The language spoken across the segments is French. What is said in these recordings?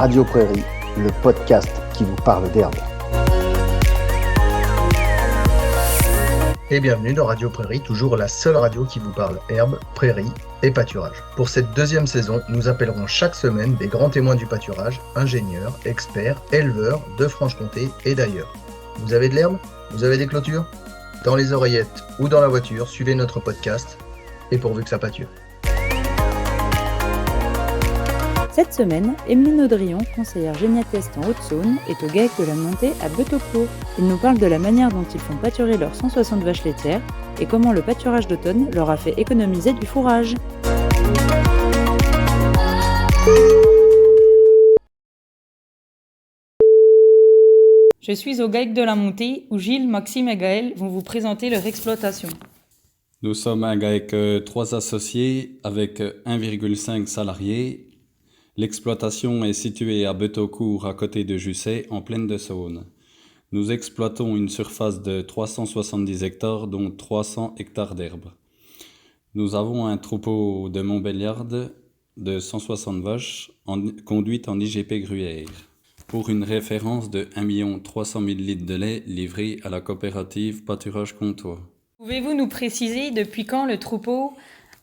Radio Prairie, le podcast qui vous parle d'herbe. Et bienvenue dans Radio Prairie, toujours la seule radio qui vous parle herbe, prairie et pâturage. Pour cette deuxième saison, nous appellerons chaque semaine des grands témoins du pâturage, ingénieurs, experts, éleveurs de Franche-Comté et d'ailleurs. Vous avez de l'herbe ? Vous avez des clôtures ? Dans les oreillettes ou dans la voiture, suivez notre podcast et pourvu que ça pâture. Cette semaine, Emeline Audrillon, conseillère géniateste en Haute-Saône, est au GAEC de la Montée à Betaucourt. Il nous parle de la manière dont ils font pâturer leurs 160 vaches laitières et comment le pâturage d'automne leur a fait économiser du fourrage. Je suis au GAEC de la Montée où Gilles, Maxime et Gaël vont vous présenter leur exploitation. Nous sommes un GAEC 3 associés avec 1,5 salariés. L'exploitation est située à Betaucourt, à côté de Jussey, en plaine de Saône. Nous exploitons une surface de 370 hectares, dont 300 hectares d'herbe. Nous avons un troupeau de Montbéliarde de 160 vaches conduites en IGP gruyère, pour une référence de 1 300 000 litres de lait livrés à la coopérative Pâturage Comtois. Pouvez-vous nous préciser depuis quand le troupeau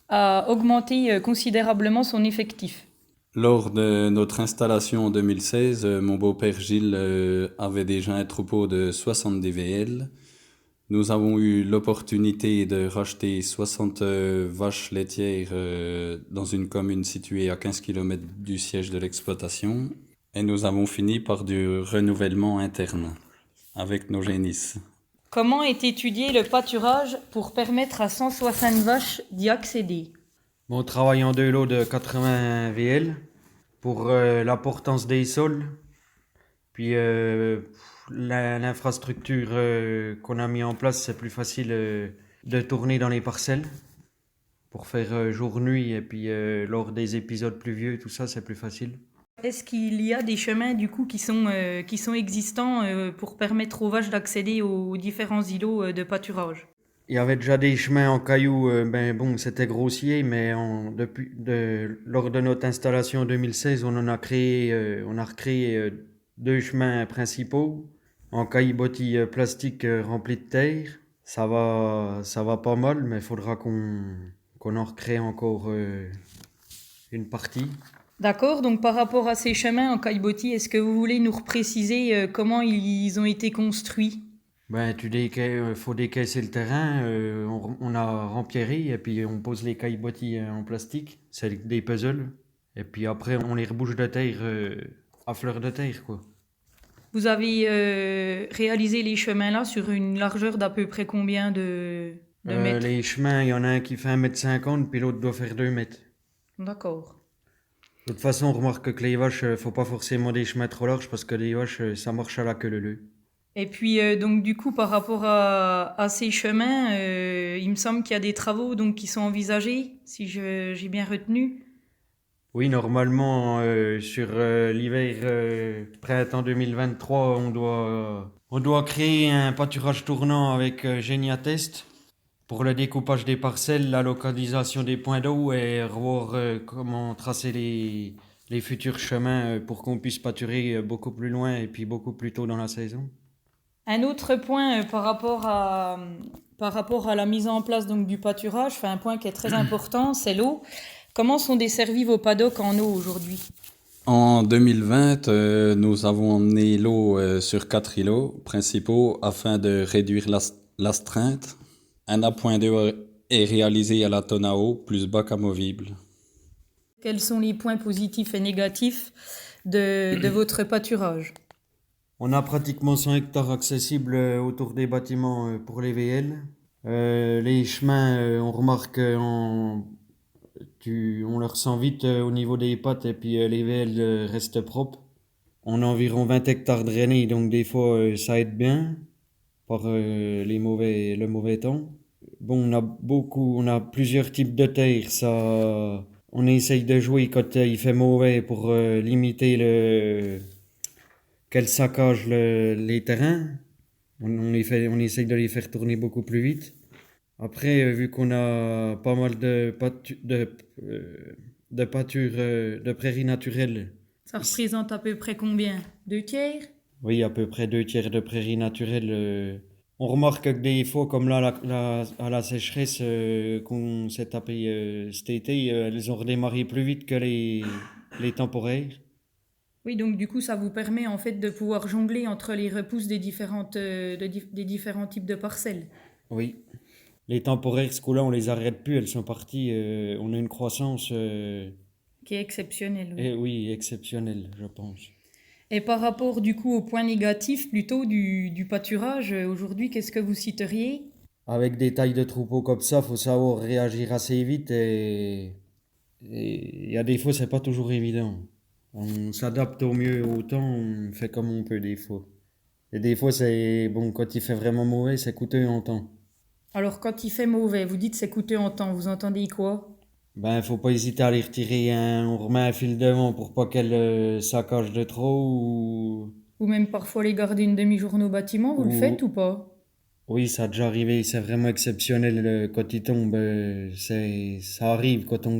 a augmenté considérablement son effectif ? Lors de notre installation en 2016, mon beau-père Gilles avait déjà un troupeau de 70 VL. Nous avons eu l'opportunité de racheter 60 vaches laitières dans une commune située à 15 km du siège de l'exploitation. Et nous avons fini par du renouvellement interne avec nos génisses. Comment est étudié le pâturage pour permettre à 160 vaches d'y accéder ? On travaille en 2 lots de 80 VL pour l'importance des sols. Puis l'infrastructure qu'on a mis en place, c'est plus facile de tourner dans les parcelles pour faire jour-nuit. Et puis lors des épisodes pluvieux, tout ça, c'est plus facile. Est-ce qu'il y a des chemins du coup qui sont existants pour permettre aux vaches d'accéder aux différents îlots de pâturage ? Il y avait déjà des chemins en cailloux, c'était grossier, mais lors de notre installation en 2016, on a recréé 2 chemins principaux en caillebotis plastique remplis de terre. Ça va pas mal, mais il faudra qu'on en recrée encore une partie. D'accord, donc par rapport à ces chemins en caillebotis, est-ce que vous voulez nous repréciser comment ils ont été construits ? Faut décaisser le terrain, on a rempierré et puis on pose les caillebotis en plastique, c'est des puzzles. Et puis après on les rebouche de terre à fleur de terre, quoi. Vous avez réalisé les chemins là sur une largeur d'à peu près combien de mètres ? Les chemins, il y en a un qui fait 1,50 m puis l'autre doit faire 2 mètres. D'accord. De toute façon on remarque que les vaches, faut pas forcément des chemins trop larges parce que les vaches ça marche à la queue leu. Et puis donc du coup par rapport à ces chemins, il me semble qu'il y a des travaux donc qui sont envisagés, si j'ai bien retenu. Oui, normalement sur l'hiver printemps 2023, on doit créer un pâturage tournant avec géniateste pour le découpage des parcelles, la localisation des points d'eau et revoir comment tracer les futurs chemins pour qu'on puisse pâturer beaucoup plus loin et puis beaucoup plus tôt dans la saison. Un autre point par rapport à la mise en place donc, du pâturage, un point qui est très important, c'est l'eau. Comment sont desservis vos paddocks en eau aujourd'hui ? En 2020, nous avons emmené l'eau sur 4 îlots principaux afin de réduire l'astreinte. Un appoint d'eau est réalisé à la tonne à eau plus bac amovible. Quels sont les points positifs et négatifs de votre pâturage ? On a pratiquement 100 hectares accessibles autour des bâtiments pour les VL. Les chemins, on remarque on le ressent vite au niveau des pattes et puis les VL restent propres. On a environ 20 hectares drainés, donc des fois ça aide bien par le mauvais temps. Bon, on a plusieurs types de terre. On essaye de jouer quand il fait mauvais pour limiter qu'elle saccage les terrains. On essaye de les faire tourner beaucoup plus vite. Après, vu qu'on a pas mal de pâtures de prairies naturelles Ça représente à peu près combien? 2/3? Oui, à peu près 2/3 de prairies naturelles. On remarque que des fois, comme là, à la sécheresse qu'on s'est tapé cet été, elles ont redémarré plus vite que les temporaires. Oui, donc du coup, ça vous permet en fait de pouvoir jongler entre les repousses des des différents types de parcelles. Oui. Les temporaires, ce coup-là, on les arrête plus, elles sont parties. On a une croissance, Qui est exceptionnelle. Oui. oui, exceptionnelle, je pense. Et par rapport du coup au point négatif plutôt du pâturage, aujourd'hui, qu'est-ce que vous citeriez? Avec des tailles de troupeaux comme ça, faut savoir réagir assez vite et il y a des fois, c'est pas toujours évident. On s'adapte au mieux au temps, on fait comme on peut des fois. Et des fois, c'est bon, quand il fait vraiment mauvais, c'est coûteux en temps. Alors quand il fait mauvais, vous dites c'est coûteux en temps, vous entendez quoi? Ben, faut pas hésiter à les retirer, on remet un fil devant pour pas qu'elles saccagent de trop Ou même parfois les garder une demi-journée au bâtiment, vous le faites ou pas? Oui, ça a déjà arrivé, c'est vraiment exceptionnel quand il tombe, ça arrive quand Quand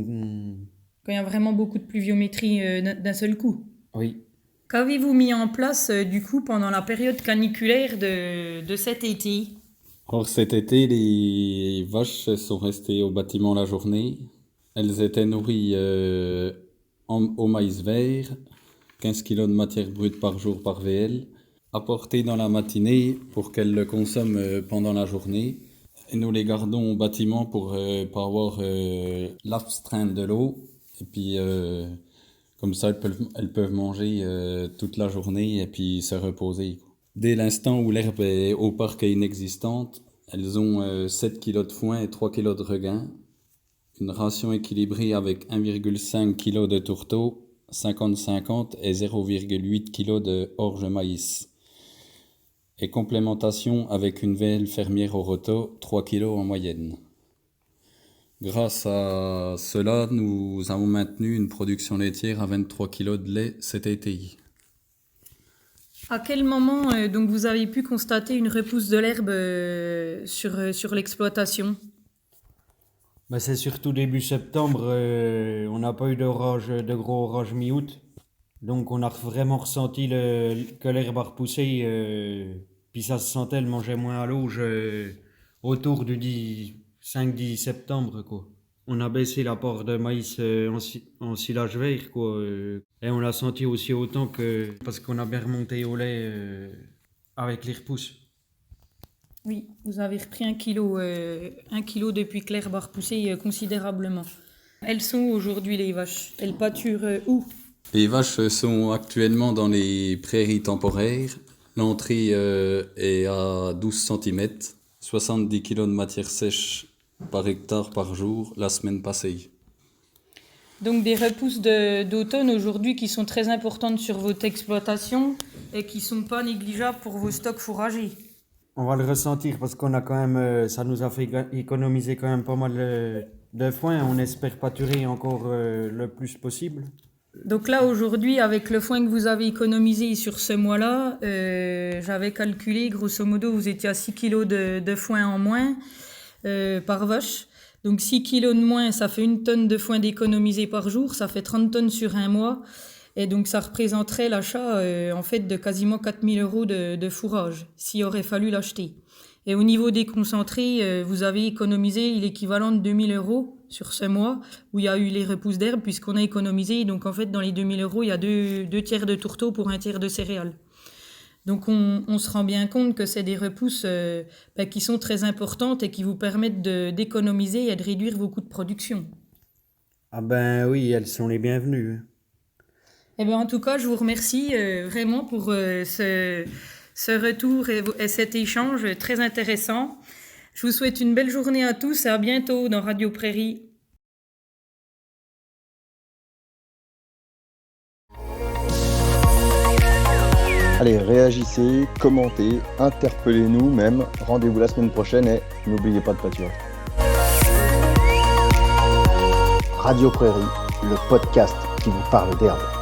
il y a vraiment beaucoup de pluviométrie d'un seul coup. Oui. Qu'avez-vous mis en place du coup pendant la période caniculaire de cet été? Or, cet été, les vaches sont restées au bâtiment la journée. Elles étaient nourries au maïs vert, 15 kg de matière brute par jour par VL, apportées dans la matinée pour qu'elles le consomment pendant la journée. Et nous les gardons au bâtiment pour pas avoir l'astreinte de l'eau. Et puis, comme ça, elles peuvent manger toute la journée et puis se reposer. Dès l'instant où l'herbe au parc est inexistante, elles ont 7 kg de foin et 3 kg de regain. Une ration équilibrée avec 1,5 kg de tourteau, 50-50 et 0,8 kg de orge maïs. Et complémentation avec une VL fermière au roto, 3 kg en moyenne. Grâce à cela, nous avons maintenu une production laitière à 23 kg de lait cet été. À quel moment donc vous avez pu constater une repousse de l'herbe sur l'exploitation? Ben, c'est surtout début septembre, on n'a pas eu de gros orages mi-août. Donc on a vraiment ressenti que l'herbe a repoussé, puis ça se sentait, elle mangeait moins à l'auge autour du 5-10 septembre, quoi. On a baissé l'apport de maïs en silage vert, quoi. Et on l'a senti aussi autant que parce qu'on a bien remonté au lait avec les repousses. Oui, vous avez repris 1 kilo depuis que l'herbe a repoussé considérablement. Elles sont aujourd'hui les vaches. Elles pâturent où? Les vaches sont actuellement dans les prairies temporaires. L'entrée est à 12 cm, 70 kg de matière sèche par hectare par jour la semaine passée. Donc des repousses d'automne aujourd'hui qui sont très importantes sur votre exploitation et qui ne sont pas négligeables pour vos stocks fourragers. On va le ressentir parce qu'on a quand même, ça nous a fait économiser quand même pas mal de foin. On espère pâturer encore le plus possible. Donc là aujourd'hui avec le foin que vous avez économisé sur ce mois-là, j'avais calculé grosso modo vous étiez à 6 kg de foin en moins par vache. Donc 6 kg de moins, ça fait 1 tonne de foin d'économiser par jour, ça fait 30 tonnes sur un mois. Et donc ça représenterait l'achat en fait de quasiment 4 000 € de fourrage, s'il aurait fallu l'acheter. Et au niveau des concentrés, vous avez économisé l'équivalent de 2 000 € sur ce mois, où il y a eu les repousses d'herbe, puisqu'on a économisé. Donc en fait, dans les 2 000 €, il y a 2 tiers de tourteau pour 1 tiers de céréales. Donc on se rend bien compte que c'est des repousses qui sont très importantes et qui vous permettent d'économiser et de réduire vos coûts de production. Ah ben oui, elles sont les bienvenues. Eh bien, en tout cas, je vous remercie vraiment pour ce retour et cet échange très intéressant. Je vous souhaite une belle journée à tous et à bientôt dans Radio Prairie. Allez, réagissez, commentez, interpellez-nous même. Rendez-vous la semaine prochaine et n'oubliez pas de pâturer. Radio Prairie, le podcast qui vous parle d'herbe.